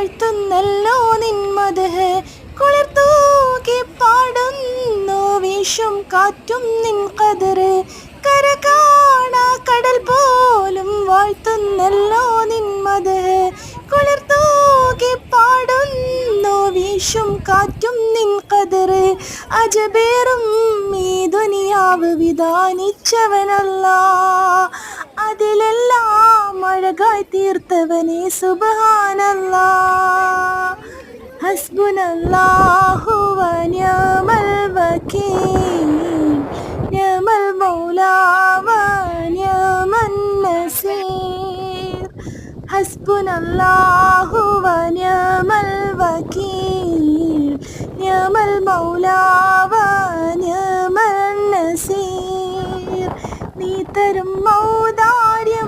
വാഴ്ത്തുന്നല്ലോ നിൻ മദ്ഹ് കുളിർത്തൂകി പാടുന്നു വീശും കാറ്റും നിൻ ഖദറ് കര കാണാ കടൽ പോലും വാഴ്ത്തുന്നല്ലോ നിൻ മദ്ഹ് കുളിർത്തൂകി പാടുന്നു വീശും കാറ്റും നിൻ ഖദറ് അജബേറും ഈ ദുനിയാവ് വിധാനിച്ചവനല്ലാഹ് അതിലെല്ലാം അഴകായി തീർത്തവനെ സുബ്ഹാനല്ലാഹ് ഹസ്ബുനല്ലാഹു വ നിഅമൽ വകീൽ നിഅമൽ മൗലാ വ നിഅമൻ നസീർ ഹസ്ബുനല്ലാഹു വ നിഅമൽ വകീൽ നിഅമൽ മൗലാ വ നിഅമൻ നസീർ നീ തരും